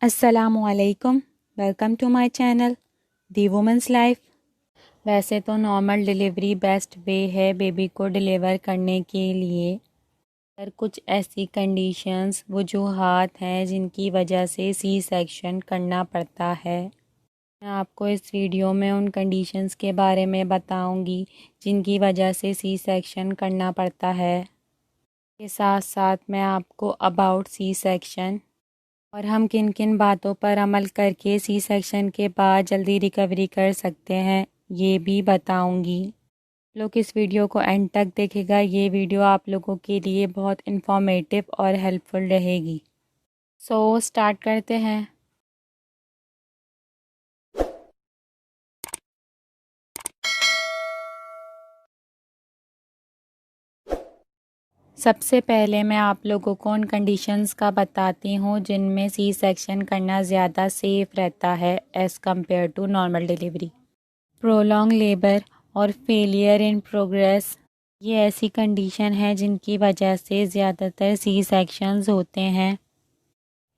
अस्सलामुअलैकुम। Welcome to my channel the women's life. वैसे तो नॉर्मल डिलीवरी बेस्ट वे है बेबी को डिलीवर करने के लिए, पर कुछ ऐसी कंडीशंस वजूहात हैं जिनकी वजह से सी सेक्शन करना पड़ता है। मैं आपको इस वीडियो में उन कंडीशंस के बारे में बताऊंगी जिनकी वजह से सी सेक्शन करना पड़ता है। के साथ साथ मैं आपको अबाउट सी सेक्शन और हम किन किन बातों पर अमल करके सी सेक्शन के बाद जल्दी रिकवरी कर सकते हैं ये भी बताऊंगी। लोग इस वीडियो को एंड तक देखेगा, ये वीडियो आप लोगों के लिए बहुत इन्फॉर्मेटिव और हेल्पफुल रहेगी। सो स्टार्ट करते हैं। सबसे पहले मैं आप लोगों को उन कंडीशंस का बताती हूँ जिनमें सी सेक्शन करना ज़्यादा सेफ रहता है as compare to normal delivery. Prolong labour और फेलियर इन प्रोग्रेस, ये ऐसी कंडीशन है जिनकी वजह से ज़्यादातर सी सेक्शंस होते हैं।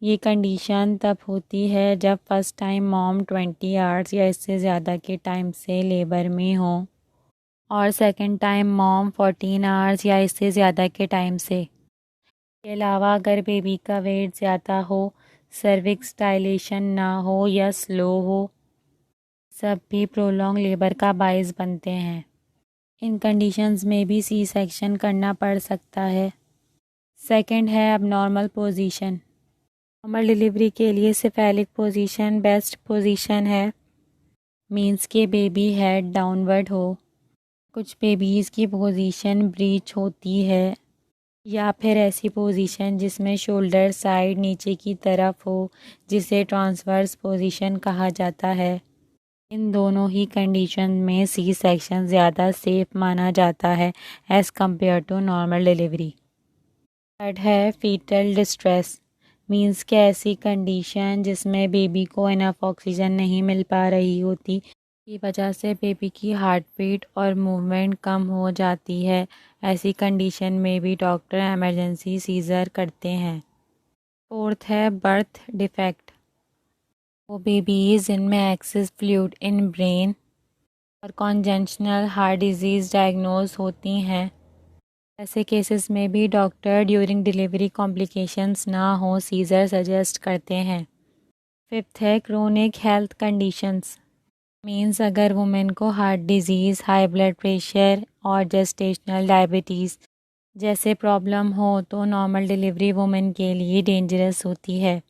ये कंडीशन तब होती है जब फर्स्ट टाइम मॉम 20 आवर्स या इससे ज़्यादा के टाइम से लेबर में हो और सेकंड टाइम मॉम 14 आवर्स या इससे ज़्यादा के टाइम से। के अलावा अगर बेबी का वेट ज़्यादा हो, सर्विक्स डायलेशन ना हो या स्लो हो, सब भी प्रोलॉन्ग लेबर का बायस बनते हैं। इन कंडीशंस में भी सी सेक्शन करना पड़ सकता है। सेकंड है अबनॉर्मल पोजीशन। नॉर्मल डिलीवरी के लिए सिफेलिक पोजीशन बेस्ट पोजीशन है, मींस के बेबी हेड डाउनवर्ड हो। कुछ बेबीज़ की पोजीशन ब्रीच होती है या फिर ऐसी पोजीशन जिसमें शोल्डर साइड नीचे की तरफ हो, जिसे ट्रांसवर्स पोजीशन कहा जाता है। इन दोनों ही कंडीशन में सी सेक्शन ज़्यादा सेफ माना जाता है as compare to normal delivery. Third है फीटल डिस्ट्रेस, मींस कि ऐसी कंडीशन जिसमें बेबी को इनफ ऑक्सीजन नहीं मिल पा रही होती, की वजह से बेबी की हार्ट बीट और मूवमेंट कम हो जाती है। ऐसी कंडीशन में भी डॉक्टर एमरजेंसी सीजर करते हैं। फोर्थ है बर्थ डिफेक्ट, वो बेबीज़ जिनमें एक्सेस फ्लूइड इन ब्रेन और कॉन्जेनिटल हार्ट डिजीज़ डायग्नोज होती हैं। ऐसे केसेस में भी डॉक्टर ड्यूरिंग डिलीवरी कॉम्प्लिकेशंस ना हो सीजर सजेस्ट करते हैं। फिफ्थ है क्रोनिक हेल्थ कंडीशंस, मींस अगर वुमेन को heart disease, high blood pressure और जेस्टेशनल डायबिटीज़ जैसे प्रॉब्लम हो तो नॉर्मल डिलीवरी वुमेन के लिए डेंजरस होती है।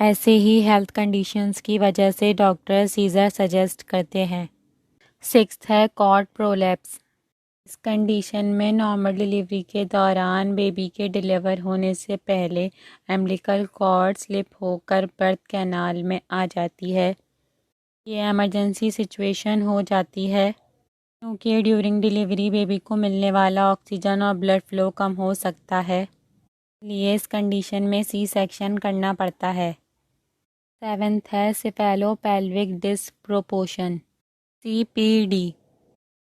ऐसे ही हेल्थ कंडीशंस की वजह से डॉक्टर सीजर सजेस्ट करते हैं। सिक्स्थ है कॉर्ड प्रोलैप्स। इस कंडीशन में नॉर्मल डिलीवरी के दौरान बेबी के डिलीवर होने से पहले एम्बिलिकल कॉर्ड स्लिप होकर बर्थ कैनाल में आ जाती है। ये इमरजेंसी सिचुएशन हो जाती है क्योंकि ड्यूरिंग डिलीवरी बेबी को मिलने वाला ऑक्सीजन और ब्लड फ्लो कम हो सकता है, इसलिए इस कंडीशन में सी सेक्शन करना पड़ता है। सेवेंथ है सेफेलोपेल्विक डिस्प्रोपोर्शन, CPD,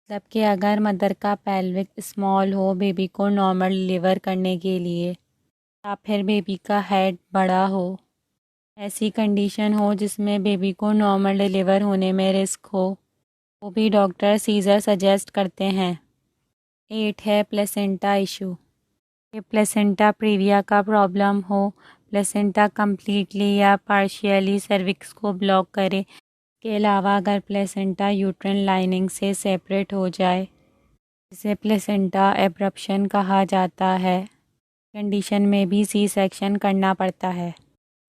मतलब कि अगर मदर का पेल्विक स्मॉल हो बेबी को नॉर्मल डिलीवर करने के लिए, या फिर बेबी का हेड बड़ा हो, ऐसी कंडीशन हो जिसमें बेबी को नॉर्मल डिलीवर होने में रिस्क हो, वो भी डॉक्टर सीजर सजेस्ट करते हैं। 8 है प्लेसेंटा इशू, ये प्लेसेंटा प्रीविया का प्रॉब्लम हो, प्लेसेंटा कम्प्लीटली या पार्शियली सर्विक्स को ब्लॉक करे, के अलावा अगर प्लेसेंटा यूट्राइन लाइनिंग से सेपरेट हो जाए, जिसे प्लेसेंटा एब्रप्शन कहा जाता है, कंडीशन में भी सी सेक्शन करना पड़ता है।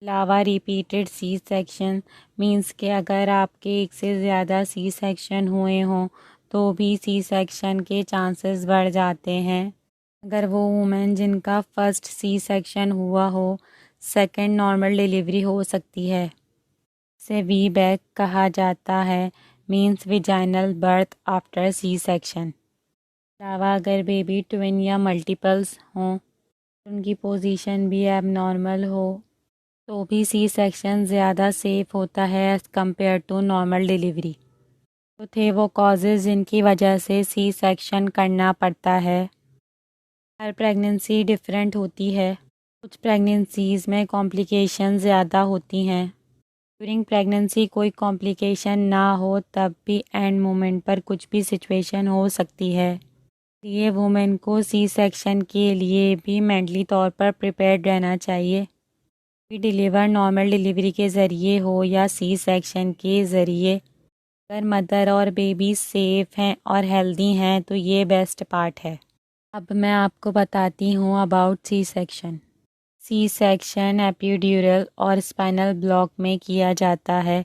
अलावा रिपीटेड सी सेक्शन, मींस के अगर आपके एक से ज़्यादा सी सेक्शन हुए हों तो भी सी सेक्शन के चांसेस बढ़ जाते हैं। अगर वो वुमेन जिनका फर्स्ट सी सेक्शन हुआ हो, सेकंड नॉर्मल डिलीवरी हो सकती है। इसे वी बैक कहा जाता है, means vaginal birth after C section. अलावा अगर बेबी ट्विन या मल्टीपल्स हों, उनकी पोजीशन भी एबनॉर्मल हो, तो भी सी सेक्शन ज़्यादा सेफ होता है as compare to normal delivery. तो थे वो कॉजेज़ जिनकी वजह से सी सेक्शन करना पड़ता है। हर प्रेगनेंसी डिफरेंट होती है, कुछ प्रेगनेंसीज़ में कॉम्प्लिकेशन ज़्यादा होती हैं। ड्यूरिंग प्रेगनेंसी कोई कॉम्प्लिकेशन ना हो तब भी एंड मोमेंट पर कुछ भी सिचुएशन हो सकती है। ये वुमेन को सी सेक्शन के लिए भी मेंटली तौर पर प्रिपेयर्ड रहना चाहिए। डिलीवर नॉर्मल डिलीवरी के ज़रिए हो या सी सेक्शन के ज़रिए, अगर मदर और बेबी सेफ़ हैं और हेल्दी हैं तो ये बेस्ट पार्ट है। अब मैं आपको बताती हूँ about C section. C section epidural और स्पाइनल ब्लॉक में किया जाता है,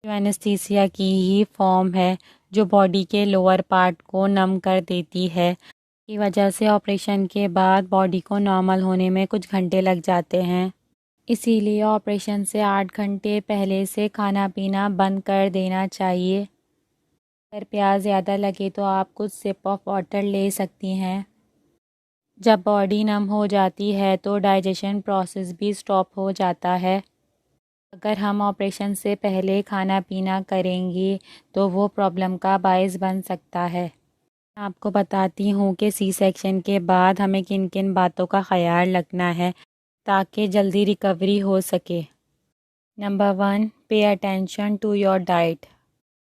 जो एनेस्थीसिया की ही फॉर्म है जो बॉडी के लोअर पार्ट को नम कर देती है। की वजह से ऑपरेशन के बाद बॉडी को नॉर्मल होने में कुछ घंटे लग जाते हैं। इसीलिए ऑपरेशन से 8 घंटे पहले से खाना पीना बंद कर देना चाहिए। अगर प्यास ज़्यादा लगे तो आप कुछ सिप ऑफ वाटर ले सकती हैं। जब बॉडी नम हो जाती है तो डाइजेशन प्रोसेस भी स्टॉप हो जाता है। अगर हम ऑपरेशन से पहले खाना पीना करेंगे तो वो प्रॉब्लम का बायस बन सकता है। आपको बताती हूँ कि सी सेक्शन के बाद हमें किन किन बातों का ख्याल रखना है ताकि जल्दी रिकवरी हो सके। Number 1, pay attention to your diet.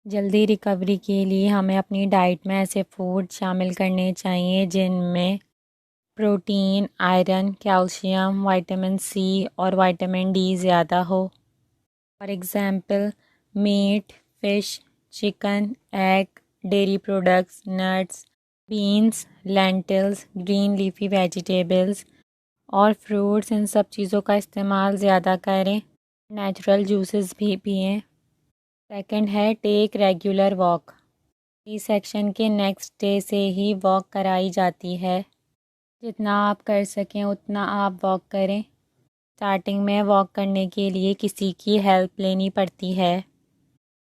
जल्दी रिकवरी के लिए हमें अपनी डाइट में ऐसे फूड शामिल करने चाहिए जिनमें protein, iron, calcium, vitamin C और विटामिन डी ज़्यादा हो। For example meat, fish, chicken, egg, dairy products, nuts, beans, lentils, green leafy vegetables और फ्रूट्स, इन सब चीज़ों का इस्तेमाल ज़्यादा करें। नेचुरल जूसेस भी पिएं। सेकंड है take regular walk. C section के नेक्स्ट डे से ही वॉक कराई जाती है। जितना आप कर सकें उतना आप वॉक करें। स्टार्टिंग में वॉक करने के लिए किसी की हेल्प लेनी पड़ती है।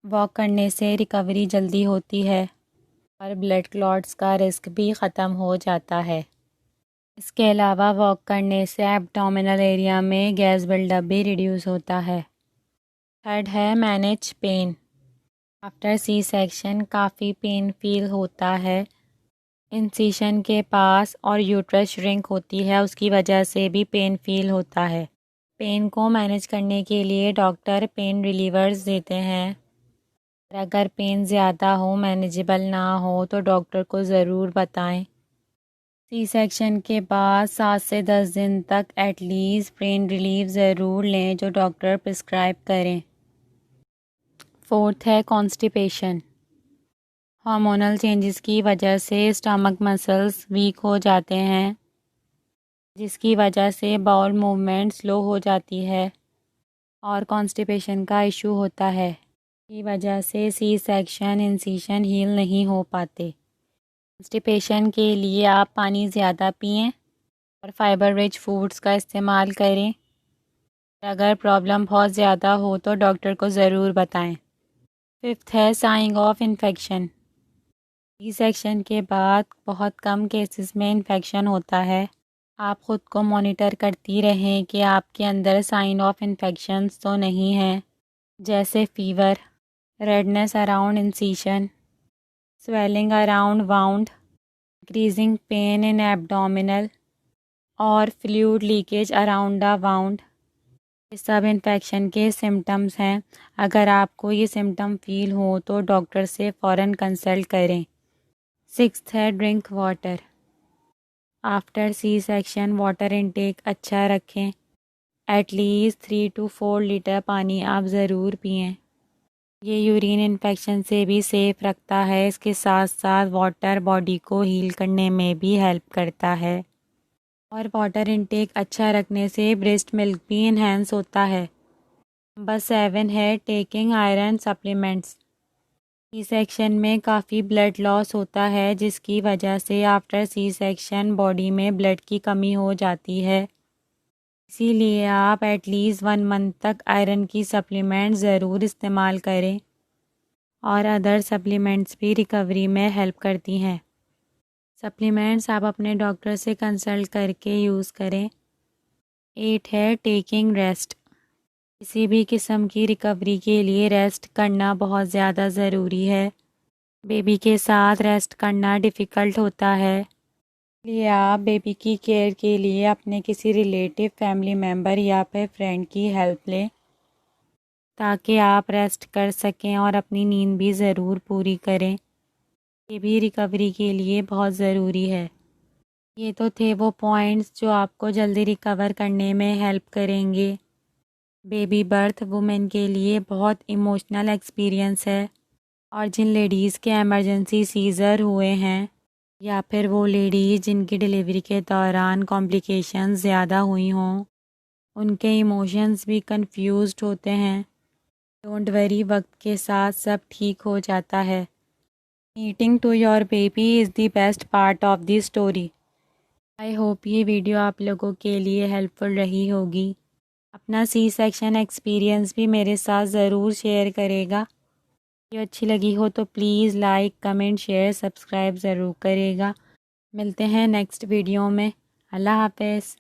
वॉक करने से रिकवरी जल्दी होती है और ब्लड क्लॉट्स का रिस्क भी ख़त्म हो जाता है। इसके अलावा वॉक करने से एब्डोमिनल एरिया में गैस बिल्डअप भी रिड्यूस होता है। थर्ड है manage pain. After C section काफ़ी पेन फील होता है। इंसिशन के पास और यूट्रस श्रिंक होती है, उसकी वजह से भी पेन फील होता है। पेन को मैनेज करने के लिए डॉक्टर पेन रिलीवर्स देते हैं। अगर पेन ज़्यादा हो, मैनेजेबल ना हो तो डॉक्टर को ज़रूर बताएं। सी सेक्शन के बाद 7 से 10 दिन तक एटलीस्ट पेन रिलीफ ज़रूर लें जो डॉक्टर प्रिस्क्राइब करें। फोर्थ है कॉन्स्टिपेशन। हार्मोनल चेंजेस की वजह से स्टमक मसल्स वीक हो जाते हैं, जिसकी वजह से बाउल मूवमेंट स्लो हो जाती है और कॉन्स्टिपेशन का इशू होता है। की वजह से सी सेक्शन इंसिशन हील नहीं हो पाते। कॉन्स्टिपेशन के लिए आप पानी ज़्यादा पिएं और फाइबर रिच फूड्स का इस्तेमाल करें। अगर प्रॉब्लम बहुत ज़्यादा हो तो डॉक्टर को ज़रूर बताएं। फिफ्थ है sign of infection. C section के बाद बहुत कम केसेस में इन्फेक्शन होता है। आप ख़ुद को मॉनिटर करती रहें कि आपके अंदर साइन ऑफ इन्फेक्शंस तो नहीं हैं, जैसे fever, redness around incision, swelling around wound, increasing pain in abdominal और fluid leakage around the wound. ये सब इन्फेक्शन के सिम्टम्स हैं। अगर आपको ये सिम्टम फील हो तो डॉक्टर से फ़ौरन कंसल्ट करें। सिक्स्थ है drink water. After C section water intake अच्छा रखें। एटलीस्ट 3 to 4 लीटर पानी आप ज़रूर पिएं। ये यूरिन इन्फेक्शन से भी सेफ़ रखता है। इसके साथ साथ वाटर बॉडी को हील करने में भी हेल्प करता है और वाटर इनटेक अच्छा रखने से ब्रेस्ट मिल्क भी इन्हेंस होता है। नंबर 7 है taking iron supplements. C section में काफ़ी ब्लड लॉस होता है, जिसकी वजह से आफ्टर सी सेक्शन बॉडी में ब्लड की कमी हो जाती है। इसीलिए आप एटलीस्ट 1 मंथ तक आयरन की सप्लीमेंट ज़रूर इस्तेमाल करें और अदर सप्लीमेंट्स भी रिकवरी में हेल्प करती हैं। सप्लीमेंट्स आप अपने डॉक्टर से कंसल्ट करके यूज़ करें। 8 है टेकिंग रेस्ट। किसी भी किस्म की रिकवरी के लिए रेस्ट करना बहुत ज़्यादा ज़रूरी है। बेबी के साथ रेस्ट करना डिफ़िकल्ट होता है, लिए आप बेबी की केयर के लिए अपने किसी रिलेटिव, फैमिली मेम्बर या फिर फ्रेंड की हेल्प लें ताकि आप रेस्ट कर सकें और अपनी नींद भी ज़रूर पूरी करें। ये भी रिकवरी के लिए बहुत ज़रूरी है। ये तो थे वो पॉइंट्स जो आपको जल्दी रिकवर करने में हेल्प करेंगे। बेबी बर्थ वुमेन के लिए बहुत इमोशनल एक्सपीरियंस है और जिन लेडीज़ के इमरजेंसी सीज़र हुए हैं या फिर वो लेडीज़ जिनकी डिलीवरी के दौरान कॉम्प्लिकेशंस ज़्यादा हुई हों, उनके इमोशंस भी कंफ्यूज्ड होते हैं। डोंट वरी, वक्त के साथ सब ठीक हो जाता है। Meeting to your baby is the best part of the story. I hope ये वीडियो आप लोगों के लिए हेल्पफुल रही होगी। अपना सी सेक्शन एक्सपीरियंस भी मेरे साथ ज़रूर शेयर करेगा। वीडियो अच्छी लगी हो तो please like, comment, share, subscribe ज़रूर करेगा। मिलते हैं नेक्स्ट वीडियो में। अल्लाह हाफ़िज़।